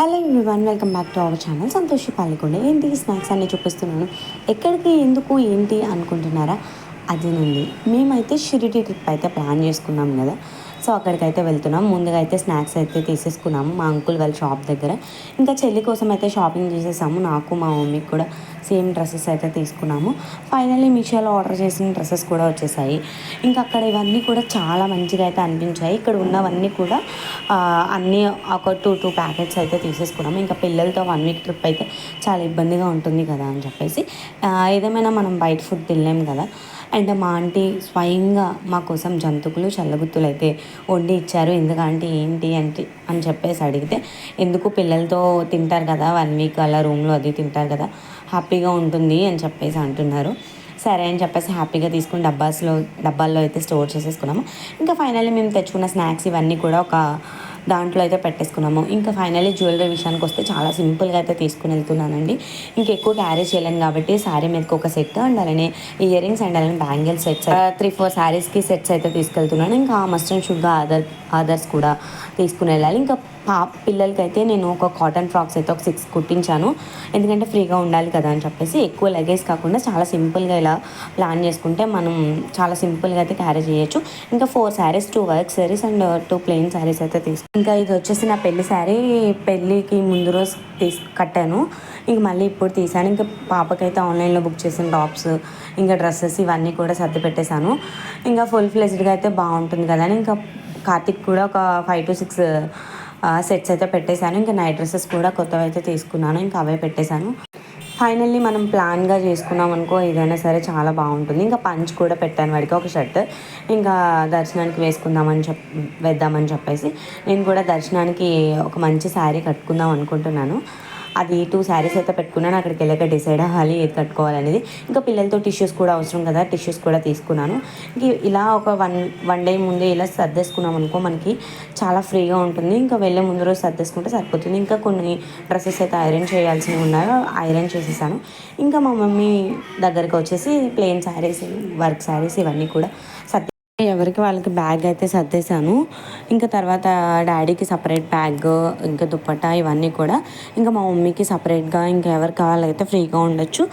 Hello everyone, welcome back to our channel Santoshi Palakonda. ఏంటి snacks అన్నీ చూపిస్తున్నాను. ఎక్కడికి, ఎందుకు, ఏంటి అనుకుంటున్నారా? అదేనండి, మేమైతే షిరిడి ట్రిప్ అయితే ప్లాన్ చేసుకున్నాం కదా. సో అక్కడికైతే వెళ్తున్నాం. ముందుగా అయితే స్నాక్స్ అయితే తీసేసుకున్నాము మా అంకుల్ వాళ్ళ షాప్ దగ్గర. ఇంకా చెల్లి కోసం అయితే షాపింగ్ చేసేసాము. నాకు మా మమ్మీకి కూడా సేమ్ డ్రెస్సెస్ అయితే తీసుకున్నాము. ఫైనల్లీ మీషోలో ఆర్డర్ చేసిన డ్రెస్సెస్ కూడా వచ్చేసాయి. ఇంకా అక్కడ ఇవన్నీ కూడా చాలా మంచిగా అయితే అనిపించాయి. ఇక్కడ ఉన్నవన్నీ కూడా అన్నీ ఒక టూ ప్యాకెట్స్ అయితే తీసేసుకున్నాము. ఇంకా పిల్లలతో 1 వీక్ ట్రిప్ అయితే చాలా ఇబ్బందిగా ఉంటుంది కదా అని చెప్పేసి ఏదేమైనా మనం బయట ఫుడ్ తినలేము కదా. అండ్ మా ఆంటీ స్వయంగా మా కోసం జంతుకులు చల్లగుత్తులు అయితే వండి ఇచ్చారు. ఎందుకంటే ఏంటి అంటే అని చెప్పేసి అడిగితే, ఎందుకు పిల్లలతో తింటారు కదా 1 వీక్ అలా రూమ్లో అది తింటారు కదా, హ్యాపీగా ఉంటుంది అని చెప్పేసి అంటున్నారు. సరే అని చెప్పేసి హ్యాపీగా తీసుకుని డబ్బాల్లో అయితే స్టోర్ చేసేసుకున్నాము. ఇంకా ఫైనల్లీ మేము తెచ్చుకున్న స్నాక్స్ ఇవన్నీ కూడా ఒక దాంట్లో అయితే పెట్టేసుకున్నాము. ఇంకా ఫైనల్లీ జ్యువెలరీ విషయానికి వస్తే చాలా సింపుల్గా అయితే తీసుకుని వెళ్తున్నానండి. ఇంకెక్కువ క్యారీ చేయలేను కాబట్టి శారీ మీదకి ఒక సెట్ అండ్ అలానే ఇయర్ రింగ్స్ అండ్ అలానే బ్యాంగిల్ సెట్స్ 3-4 శారీస్కి సెట్స్ అయితే తీసుకెళ్తున్నాను. ఇంకా మస్ట్ అండ్ షుడ్గా అదర్స్ కూడా తీసుకుని వెళ్ళాలి. ఇంకా పిల్లలకైతే నేను ఒక కాటన్ ఫ్రాక్స్ అయితే ఒక 6 కుట్టించాను. ఎందుకంటే ఫ్రీగా ఉండాలి కదా అని చెప్పేసి. ఎక్కువ లగేజ్ కాకుండా చాలా సింపుల్గా ఇలా ప్లాన్ చేసుకుంటే మనం చాలా సింపుల్గా అయితే క్యారీ చేయొచ్చు. ఇంకా 4 saris, 2 work saris and 2 plain saris అయితే ఇంకా ఇది వచ్చేసి నా పెళ్లి శారీ. పెళ్ళికి ముందు రోజు కట్టాను. ఇంక మళ్ళీ ఇప్పుడు తీసాను. ఇంకా పాపకైతే ఆన్లైన్లో బుక్ చేసిన టాప్స్, ఇంకా డ్రెస్సెస్ ఇవన్నీ కూడా సర్ది పెట్టేశాను. ఇంకా ఫుల్ ఫ్లెజ్డ్గా అయితే బాగుంటుంది కదా అని ఇంకా కార్తిక్ కూడా ఒక 5 to 6 సెట్స్ అయితే పెట్టేశాను. ఇంకా నైట్ డ్రెస్సెస్ కూడా కొత్తవి అయితే తీసుకున్నాను. ఇంకా అవే పెట్టేశాను. ఫైనల్లీ మనం ప్లాన్గా చేసుకున్నాం అనుకో ఏదైనా సరే చాలా బాగుంటుంది. ఇంకా పంచ్ కూడా పెట్టాను వాడికి ఒక షర్ట్. ఇంకా దర్శనానికి వేద్దామని చెప్పేసి నేను కూడా దర్శనానికి ఒక మంచి శారీ కట్టుకుందాం అనుకుంటున్నాను. అది 2 శారీస్ అయితే పెట్టుకున్నాను. అక్కడికి వెళ్ళాక డిసైడ్ అవ్వాలి ఏది కట్టుకోవాలనేది. ఇంకా పిల్లలతో టిష్యూస్ కూడా అవసరం కదా, టిష్యూస్ కూడా తీసుకున్నాను. ఇలా ఒక వన్ డే ముందే ఇలా సర్దేసుకున్నాం అనుకో మనకి చాలా ఫ్రీగా ఉంటుంది. ఇంకా వెళ్ళే ముందు రోజు సర్దేసుకుంటే సరిపోతుంది. ఇంకా కొన్ని డ్రెస్సెస్ అయితే ఐరన్ చేయాల్సినవి ఉన్నాయో ఐరన్ చేసేసాను. ఇంకా మా మమ్మీ దగ్గరికి వచ్చేసి ప్లెయిన్ శారీస్, వర్క్ శారీస్ ఇవన్నీ కూడా ఎవరికి వాళ్ళకి బ్యాగ్ అయితే సర్దేశాను. ఇంకా తర్వాత డాడీకి సపరేట్ బ్యాగ్, ఇంకా దుప్పట్టా ఇవన్నీ కూడా, ఇంకా మా మమ్మీకి సపరేట్గా, ఇంకా ఎవరికి కావాలైతే ఫ్రీగా ఉండొచ్చు.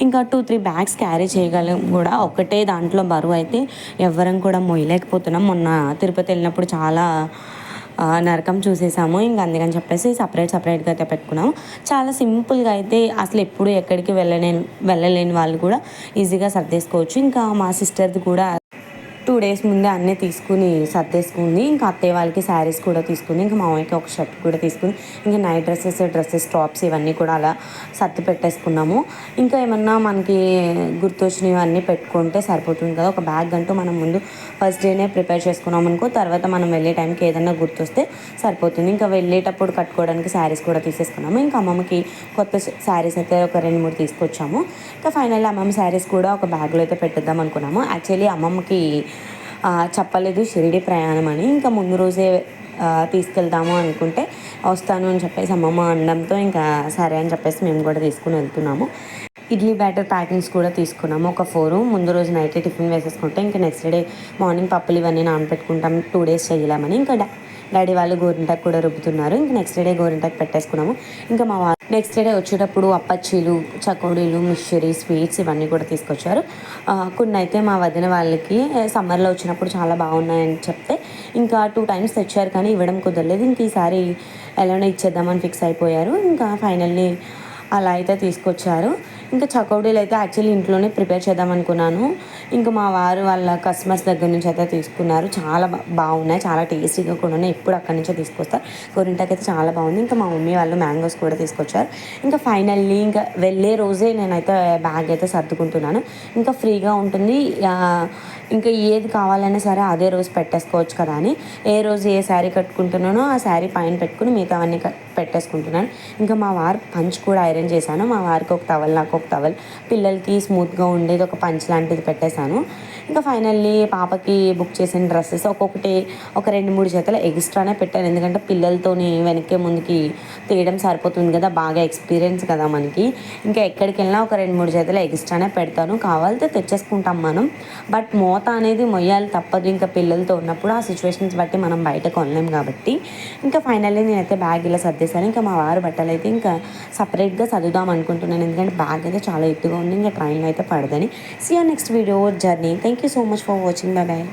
ఇంకా 2-3 బ్యాగ్స్ క్యారీ చేయగలం కూడా. ఒకటే దాంట్లో బరువు అయితే ఎవరం కూడా మొయ్యలేకపోతున్నాం. మొన్న తిరుపతి వెళ్ళినప్పుడు చాలా నరకం చూసేసాము. ఇంకా అందుకని చెప్పేసి సపరేట్గా అయితే పెట్టుకున్నాము. చాలా సింపుల్గా అయితే అసలు ఎప్పుడు ఎక్కడికి వెళ్ళలేని వాళ్ళు కూడా ఈజీగా సర్దేసుకోవచ్చు. ఇంకా మా సిస్టర్ది కూడా 2 days ముందే అన్నీ తీసుకుని సర్దేసుకుంది. ఇంకా అత్తయ్య వాళ్ళకి శారీస్ కూడా తీసుకుంది. ఇంకా మామయ్యకి ఒక షర్ట్ కూడా తీసుకుని, ఇంకా నైట్ డ్రెస్సెస్ టాప్స్ ఇవన్నీ కూడా అలా సర్ది పెట్టేసుకున్నాము. ఇంకా ఏమన్నా మనకి గుర్తొచ్చినవి అన్నీ పెట్టుకుంటే సరిపోతుంది కదా. ఒక బ్యాగ్ అంటూ మనం ముందు ఫస్ట్ డేనే ప్రిపేర్ చేసుకున్నాం అనుకో, తర్వాత మనం వెళ్ళే టైంకి ఏదైనా గుర్తొస్తే సరిపోతుంది. ఇంకా వెళ్ళేటప్పుడు కట్టుకోవడానికి శారీస్ కూడా తీసేసుకున్నాము. ఇంకా అమ్మమ్మకి కొత్త శారీస్ అయితే ఒక 2-3 తీసుకొచ్చాము. ఇంకా ఫైనల్లీ అమ్మమ్మ శారీస్ కూడా ఒక బ్యాగ్లో అయితే పెట్టేద్దాం అనుకున్నాము. యాక్చువల్లీ అమ్మమ్మకి చెప్పలేదు షిరిడి ప్రయాణం అని. ఇంకా ముందు రోజే తీసుకెళ్తాము అనుకుంటే వస్తాను అని చెప్పేసి అమ్మమ్మ అనడంతో ఇంకా సరే అని చెప్పేసి మేము కూడా తీసుకుని వెళ్తున్నాము. ఇడ్లీ బ్యాటర్ ప్యాకింగ్స్ కూడా తీసుకున్నాము ఒక 4. ముందు రోజు నైట్ టిఫిన్ వేసేసుకుంటే ఇంకా నెక్స్ట్ డే మార్నింగ్ పప్పులు ఇవన్నీ నానపెట్టుకుంటాం 2 days చేయలేమని. ఇంకా డాడీ వాళ్ళు గోరింటాకు కూడా రుబ్బుతున్నారు. ఇంకా నెక్స్ట్ డే గోరింటాకు పెట్టేసుకున్నాము. ఇంకా మా వాళ్ళు నెక్స్ట్ డే వచ్చేటప్పుడు అప్పచ్చీలు, చకోడీలు, మిక్చరీ, స్వీట్స్ ఇవన్నీ కూడా తీసుకొచ్చారు. కొన్ని అయితే మా వదిన వాళ్ళకి సమ్మర్లో వచ్చినప్పుడు చాలా బాగున్నాయని చెప్తే ఇంకా 2 times తెచ్చారు, కానీ ఇవ్వడం కుదరలేదు. ఇంక ఈసారి ఎలానో ఇచ్చేద్దామని ఫిక్స్ అయిపోయారు. ఇంకా ఫైనల్లీ అలా అయితే తీసుకొచ్చారు. ఇంకా చకోడీలు అయితే యాక్చువల్లీ ఇంట్లోనే ప్రిపేర్ చేద్దాం అనుకున్నాను. ఇంకా మా వారు వాళ్ళ కస్టమర్స్ దగ్గర నుంచి అయితే తీసుకున్నారు. చాలా బాగున్నాయి, చాలా టేస్టీగా కూడా ఉన్నాయి. ఎప్పుడు అక్కడి నుంచే తీసుకొస్తారు. గోరింటాకు అయితే చాలా బాగుంది. ఇంకా మా మమ్మీ వాళ్ళు మ్యాంగోస్ కూడా తీసుకొచ్చారు. ఇంకా ఫైనల్లీ ఇంకా వెళ్ళే రోజే నేనైతే బ్యాగ్ అయితే సర్దుకుంటున్నాను. ఇంకా ఫ్రీగా ఉంటుంది. ఇంకా ఏది కావాలన్నా సరే అదే రోజు పెట్టేసుకోవచ్చు కదా అని ఏ రోజు ఏ శారీ కట్టుకుంటున్నానో ఆ శారీ పైన పెట్టుకుని మిగతావన్నీ పెట్టేసుకుంటున్నాను. ఇంకా మా వారు పంచ్ కూడా ఐరన్ చేశాను. మా వారికి ఒక టవల్, నాకు ఒక టవల్, పిల్లలకి స్మూత్గా ఉండేది ఒక పంచ్ లాంటిది పెట్టేశాను. ఇంకా ఫైనల్లీ పాపకి బుక్ చేసిన డ్రెస్సెస్ ఒక్కొక్కటి ఒక 2-3 జతలు ఎక్స్ట్రానే పెట్టాను. ఎందుకంటే పిల్లలతోని వెనక్కి ముందుకి తీయడం సరిపోతుంది కదా, బాగా ఎక్స్పీరియన్స్ కదా మనకి. ఇంకా ఎక్కడికి వెళ్ళినా ఒక 2-3 జతలు ఎక్స్ట్రానే పెడతాను. కావాలితే తెచ్చేసుకుంటాం మనం, బట్ మోత అనేది మొయ్యాలి తప్పదు. ఇంకా పిల్లలతో ఉన్నప్పుడు ఆ సిచ్యువేషన్స్ బట్టి మనం బయట కొనలేం కాబట్టి ఇంకా ఫైనల్లీ నేనైతే బ్యాగ్ ఇలా పెట్టేశాను. ఇంకా మా వారు బట్టలు అయితే ఇంకా సపరేట్గా చదువుదాం అనుకుంటున్నాను, ఎందుకంటే బ్యాగ్ అయితే చాలా ఎత్తుగా ఉంది, ఇంకా ట్రైన్లో అయితే పడదని. See you next video journey. Thank you so much for watching. Bye bye.